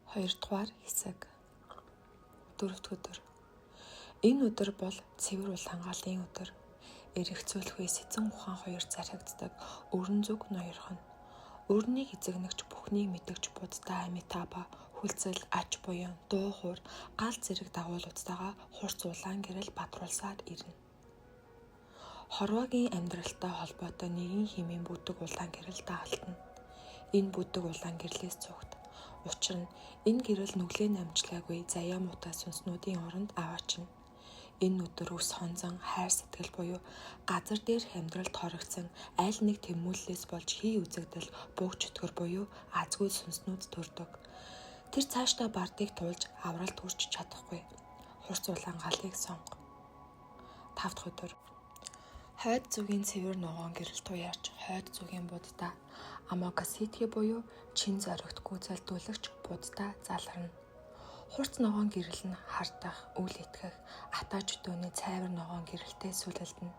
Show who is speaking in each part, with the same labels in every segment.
Speaker 1: 2-р хэсэг. 4-р өдөр. Энэ өдөр бол цэвэр улаангаалын өдөр. Эрэгцүүлгүй сэцэн ухаан хоёр зархигддаг өрн зүг ноёрхон. Өрнийг эзэгнэгч бүхнийг мэдэгч буддаа Амитаба хүлцэл аж буян дуу хуур гал зэрэг дагуулуудтайгаа хурц улаан гэрэл бадруулсаар ирнэ. Хорвоогийн амьдралтай холбоотой нэгэн хэмээн бүдэг улаан гэрэл даалтна. Энэ бүдэг улаан гэрлээс цугт. Учир нь энэ гэрэл нүглээ намжлаагүй заяа муутай сүнснүүдийн оронд аваачна. Энэ өдөр ус хонзон хайр сэтгэл буюу газар дээрх амьдралд хоригдсан аль нэг тэмүүллээс болж хий үзэгдэл буг чөтгөр буюу азгүй сүнснүүд төрдөг. Тэр цаашдаа бардыг туулж авралт хүрч чадахгүй. Хурц улаан галыг сонго. 5 дахь өдөр. Хойд зүгийн цэвэр ногоон гэрэл туяарч хойд зүгийн буддаа Амагаситхи буюу чин зоригт гүйцэлдүүлэгч буддаа заларна. Хурц ногоон гэрэл нь хардах, үл итгэх, атаа жөтөөний цайвар ногоон гэрэлтэй сүлэлдэнэ.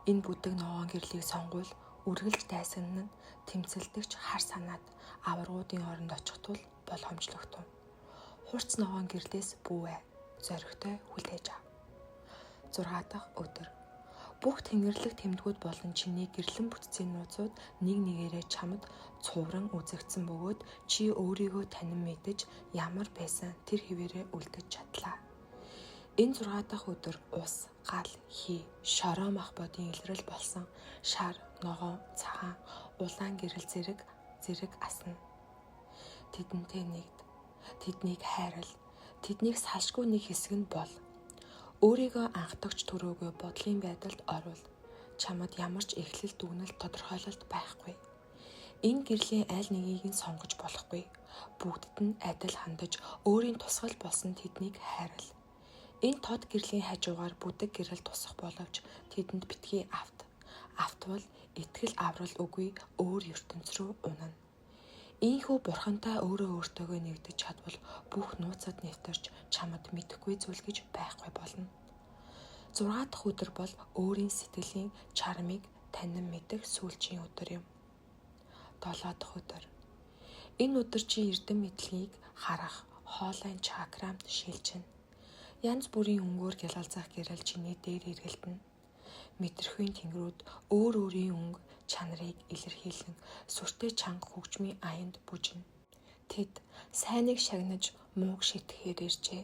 Speaker 1: Энэ бүдэг ногоон гэрлийг сонгуул үргэлж дайсагнана нь тэмцэлдэгч хар санаад аваргуудын оронд очих тул боломжлогтов. Хурц ногоон гэрлээс бүүвэ зоригтой хүлээж ав. 6 дахь өдөр. Бүх тэнгэрлэг тэмдгүүд болон чиний гэрлэн бүтцийн нууцуд нэг нэгээрээ чамд цувран үзэгдсэн бөгөөд чи өөрийгөө танин мэдэж ямар байсан тэр хэвээрээ үлдэж чадлаа. Энэ 6 дахь өдөр ус, гал, хий, шороо мах бодийн илрэл болсон шар, ногоон, цахан, улаан гэрэл зэрэг асна. Тэдэнтэй нэгд. Тэднийг хайрал. Тэднийг салшгүй нэг хэсэг нь бол. Өөрийгөө анхдагч төрөөгөө бодлын байдалд оруул. Чамд ямар ч эхлэл дүгнэлт тодорхойлолт байхгүй. Энэ гэрлийн аль нэгийг нь сонгож болохгүй. Бүгдд нь адил хандаж өөрийн тусгал болсон тэднийг хайрал. Энэ тод гэрлийн хажуугаар бүдэг гэрэл тусах боловч тэдэнд битгий авт. Автвал итгэл аврал үгүй өөр ертөнц рүү унана. Ийхүү бурхантай өөртөөгөө нэгдэж чадвал бүх нууцад нэвтэрч чамд мэдэхгүй зүйл гэж байхгүй болно. 6 дахь өдөр бол өөрийн сэтгэлийн чармыг танин мэдэх сүүлчийн өдөр юм. 7 дахь өдөр. Энэ өдөр чи эрдэм мэдлэгийг харах хоолойн чакрамд шилжинэ. Янз бүрийн өнгөөр гялалзах гэрэл чиний дээр эргэлдэнэ. Мэдрэхүйн тэнгэрүүд өөр өөрийн өнгө чанарыг илэрхийлэн сүртэй чанга хөгжмийн аянд бүжинэ. Тэд сайныг шагнаж мууг шитгэхээр иржээ.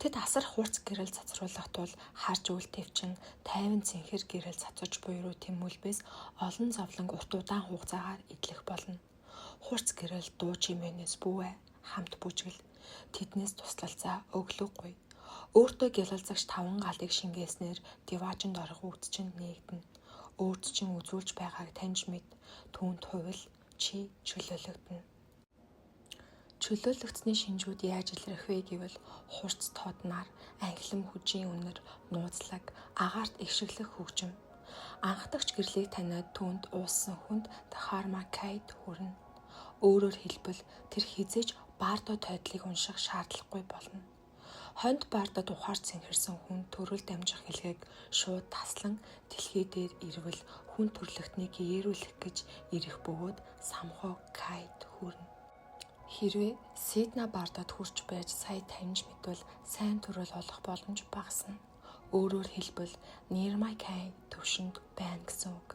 Speaker 1: Тэд асар хурц гэрэл цацруулах тул харж үл твчин тайван цэнхэр гэрэл цацаж буй руу тэмүүлбээс олон зовлон урт удаан хугацаагаар идэх болно. Хурц гэрэл дуу чимээнээс бүүвэ хамт бүжгэл тэднээс туслалцаа өглөггүй. Өөртөө гялалзагч 5 галыг шингээснээр диваажинд орох үгт чинь нээгдэнэ. Өөрт чинь үзүүлж байгааг таньж мэд. Түүнд хувил чи чөлөөлөгдөнө. Чөлөөлөгдсөний шинжүүд яаж илэрх вэ гэвэл хурц тооднаар, анхлам хүжийн үнэр, нууцлаг, агаарт эгшиглэх хөгжим. Анхдагч гэрлийг таниад түүнд ууссан хүнд дхармакайд хүрнэ. Өөрөөр хэлбэл тэр хизээж бардо тойдлыг унших шаардлагагүй болно. Хонд бардад ухаар цэнхэрсэн хүн төрөл дамжих хэлхийг шууд таслан дэлхий дээр ирвэл хүн төрлөختнийг гээрүүлэх гэж ирэх бөгөөд самхоо кайд хүрнэ. Хэрвээ Сидна бардад хүрч байж сая таньж мэдвэл сайн төрөл олох боломж багасна. Өөрөөр хэлбэл Нирмай кай төвшөнд байна гэсэн үг.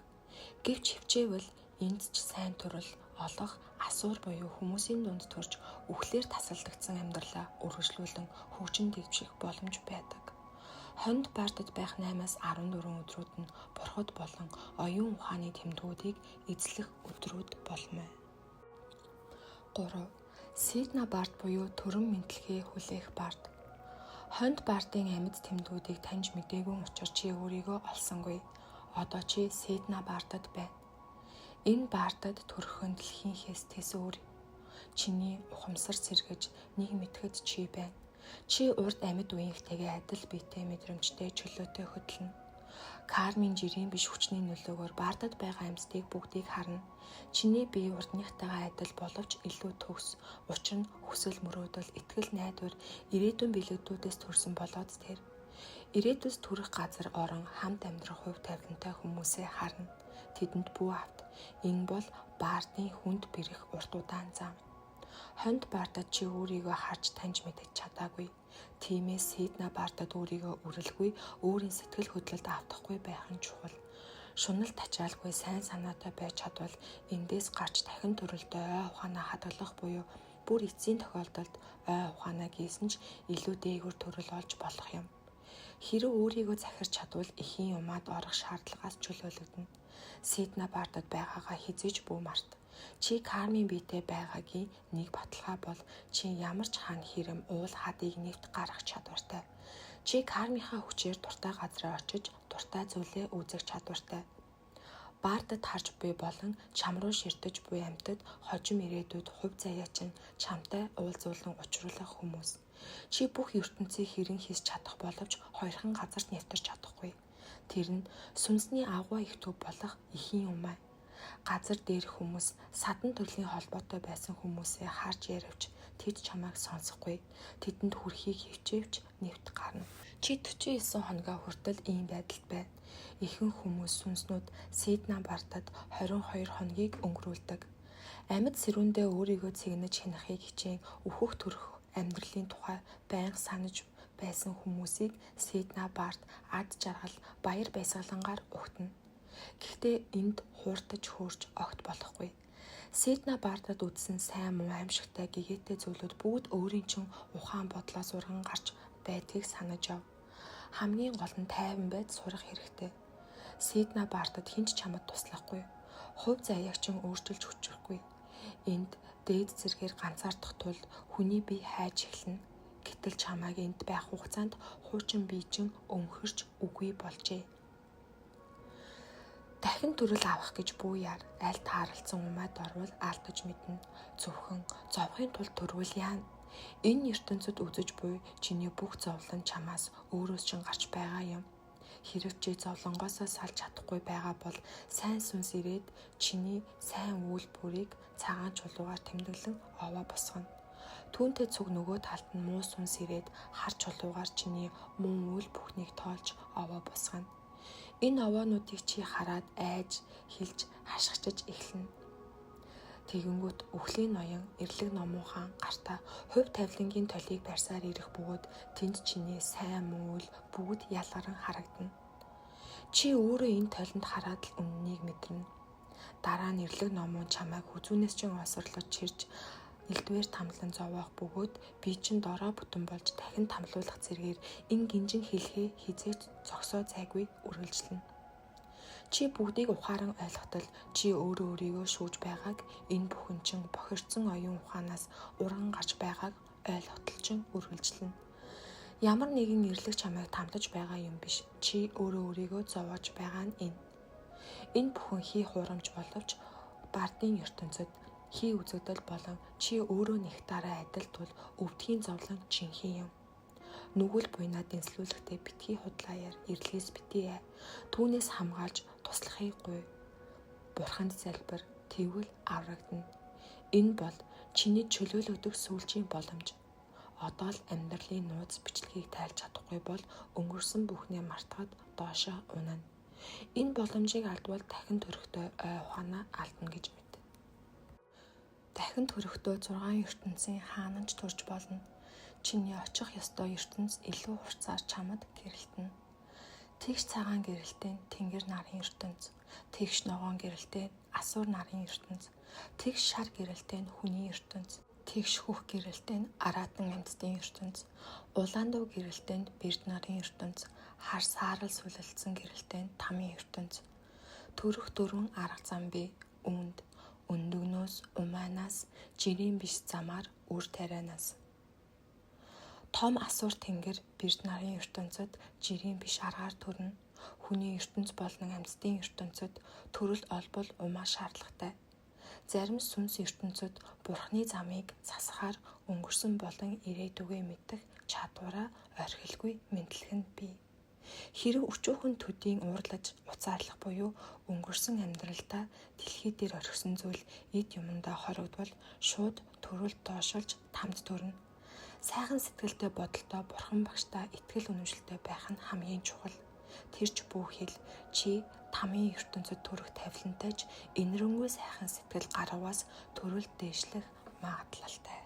Speaker 1: Гэвч хөвчээвэл энд ч сайн төрөл олох асуур буюу хүмүүсийн дунд төрж үхлээр тасалдагдсан амьдралаа үргэлжлүүлэн хөгжин дэвших боломж байдаг. Хонд бардад байх 8-аас 14 өдрүүд нь бурхад болон оюун ухааны тэмдгүүдийг эзлэх өдрүүд болмоо. 3. Сидна бард буюу төрөн мэдлэгээ хүлээх бард. Хонд бардын амьд тэмдгүүдийг таньж мэдээгүй учраас чи өөрийгөө олсонгүй. Одоо чи Сидна бардад байна. Энэ бардад төрхөн дэлхийнхээс тэсвэр. Чиний ухамсар сэргэж нэг мэтгэд чи байна. Чи урд амьд үеийнхтэйгээ адил биетэй мэдрэмжтэй чөлөөтэй хөдлөнө. Кармын жирийн биш хүчний нөлөөгөөр бардад байгаа амьтдыг бүгдийг харна. Чиний бие урдныхтайгаа адил боловч илүү төгс. Учир нь хүсэл мөрөөдөл, итгэл найдвар ирээдүйн билэгдүүдээс төрсэн болоод тэр ирээдүйс төрөх газар орон хамт амьдрах хувь тавилантай хүмүүсээ харна. Тэдэнд бүү авт. Энэ бол баардын хүнд бэрэх урт удаан зам. Хонд Бардад чи өөрийгөө харж таньж мэдэж чадаагүй. Тиймээс Сидна Бардад өөрийгөө үрэлгүй, өөрийн сэтгэл хөдлөлд автахгүй байх нь чухал. Шунал тачаалгүй сайн санаатай байж чадвал эндээс гарч дахин төрөлдөө ой ухаанаа хадгалах буюу бүр эцсийн тохиолдолд ой ухаанаа гийсэн ч илүү дээгүүр төрөл олж болох юм. Хэрэв өөрийгөө захирч чадвал эхийн юмад орох шаардлагаас чөлөөлөгдөнө. Сидна Бардад байгаагаа хизээж бүү март. Чи кармийн биетэй байгаагийн нэг баталгаа бол чи ямар ч хан хэрэм уул хадыг нэвт гаргах чадвартай. Чи кармийнхаа хүчээр дуртай газраа очиж дуртай зүйлээ үзэх чадвартай. Бардад харж буй болон чам руу ширтэж буй амьтад хожим ирээдүйд хувь заяа чинь чамтай уулзуулан учруулах хүмүүс. Чи бүх ертөнцийг хэрэн хийж чадах боловч хоёрхан газарт нэвтэрч чадахгүй. Тэр нь сүнсний агуу их төв болох эхийн юмаа. Газар дээрх хүмүүс садан төрлийн холбоотой байсан хүмүүсээ харж яривч тэд чамайг сонсохгүй. Тэдэнд хүрэхийг хичээвч нэвт гарна. Чи 49 хоногоо хүртэл ийм байдалд байна. Ихэнх хүмүүс сүнснүүд Сидна Бардад 22 хоногийг өнгөрүүлдэг. Амьд сэрүүндээ өөрийгөө цэгнэж хянахыг хичээн өөхөх төрөх амьдралын тухай байнга санаж байсан хүмүүсийг Сидна Бард ад жаргал баяр баясгалангаар угтана. Гэхдээ энд хууртаж хөөрч огт болохгүй. Сидна Бардад үзсэн сайн муу аимшигтай гэгээтэй зүйлүүд бүгд өөрийн чин ухаан бодлоос урган гарч байдгийг санаж ав. Хамгийн гол нь тайван байж сурах хэрэгтэй. Сидна Бардад хэн ч чамд туслахгүй. Хувь заяаг чин өөрчилж хүчрэхгүй. Энд дээд зэргээр ганцаардах тул хүний бие хайж эхэлнэ. Гэтэл чамайг энд байх хугацаанд хуучин бие чин өмхөрч үгүй болжээ. Дахин төрөл авах гэж бүү яар. Аль тааралцсан умайд орвол алдаж мэднэ. Зөвхөн зовхын тулд төрвөл яана. Энэ ертөнцид үзэж буй чиний бүх зовлон чамаас өөрөөс чин гарч байгаа юм. Хэрэв чи зовлонгоосоо салж чадахгүй байгаа бол сайн сүнс ирээд чиний сайн үйл бүрийг цагаан чулуугаар тэмдэглэн овоо босгоно. Түүнтэй цуг нөгөө талд нь муу сүнс ирээд хар чулуугаар чиний муу үйл бүхнийг тоолж овоо босгоно. Энэ овоонуудыг чи хараад айж, хилж, хашгичж эхэлнэ. Тэгэнгүүт үхлийн ноён эрлэг номуухан гартаа хувь тавилангийн толийг барьсаар ирэх бөгөөд тэнд чиний сайн муу үйл бүгд ялгаран харагдана. Чи өөрөө энэ толинд хараад л үннийг мэдэрнэ. Дараа нь эрлэг номун чамайг хүзүүнээс чин осорлож чирж элдвээр тамлан зовоох бөгөөд би чин дорой бүтэн болж дахин тамлуулах зэргээр энэ гинжин хэлхээ хизээч зогсоо зайгүй үргэлжлэнэ. Чи бүгдийг ухаан ойлгохтол чи өөрөө өөрийгөө шүүж байгааг энэ бүхэн чин бохирдсон оюун ухаанаас урган гарч байгааг ойлгохтол чин үргэлжлэнэ. Ямар нэгэн эрлэг чамайг тамлаж байгаа юм биш. Чи өөрөө өөрийгөө зовоож байгаа нь энэ. Энэ бүхэн хий хуурамч боловч бардын ертөнцид хий үзэгдэл болон чи өөрөө нектараа адил тул өвдгийн зовлон жинхэнэ юм. Нүгэл буйнаа дэнслүүлэхдээ битгий худлааяар эрлээс битгий. Түүнээс хамгаалж туслахыг гуй. Бурханд залбир, тэгвэл аврагдана. Энэ бол чиний чөлөөлөгдөх сүүлчийн боломж. Одоо л амьдралын нууц бичлэгийг тайлж чадахгүй бол өнгөрсөн бүхнээ мартахад доошоо унана. Энэ боломжийг алдвал дахин төрөхдөө ой ухаанаа алдна гэж мэд. Дахин төрөхдөө 6 ертөнцийн хаананч төрж болно. Чиний очих ёстой ертөнц илүү хурцаар чамд гэрэлтэнэ. Тэгш цагаан гэрэлтэн тэнгэр нарын ертөнц, тэгш ногоон гэрэлтэн асуур нарын ертөнц, тэгш шар гэрэлтэн хүний ертөнц, тэгш хөх гэрэлтэн араатан амьтдын ертөнц, улаан дуу гэрэлтэнд бэрд нарын ертөнц, хар саарал сүлэлцсэн гэрэлтэн тамийн ертөнц. Төрөх дөрвөн арга зам бий. Үүнд өндөгнөөс умайнаас жирийн биш замаар үр тарианаас. Том асуур тэнгэр бэрд нарын ертөнцид жирийн биш аргаар төрнө. Хүний ертөнц болон амьтдын ертөнцид төрөлт олбол умаа шаардлагатай. Зарим сүнс ертөнцид бурхны замыг засахаар өнгөрсөн болон ирээдүгөө мэдэх чадвараа орхилгүй мэдлэг нь бий. Хэрэв өчүүхэн төдийн уурлаж уцаарлах буюу өнгөрсөн амьдралдаа дэлхий дээр орхисон зүйл эд юмдаа хоригдвол шууд төрөлт доошолж тамд төрнө. Сайхан сэтгэлтэй бодолтой бурхан багштаа итгэл үнэмшилтэй байх нь хамгийн чухал. Тэрч бүхэл чи тамийн ертөнцид төрөх тавилантайч инэрэнгүй сайхан сэтгэл гаргаваас төрөлт дээшлэх магадлалтай.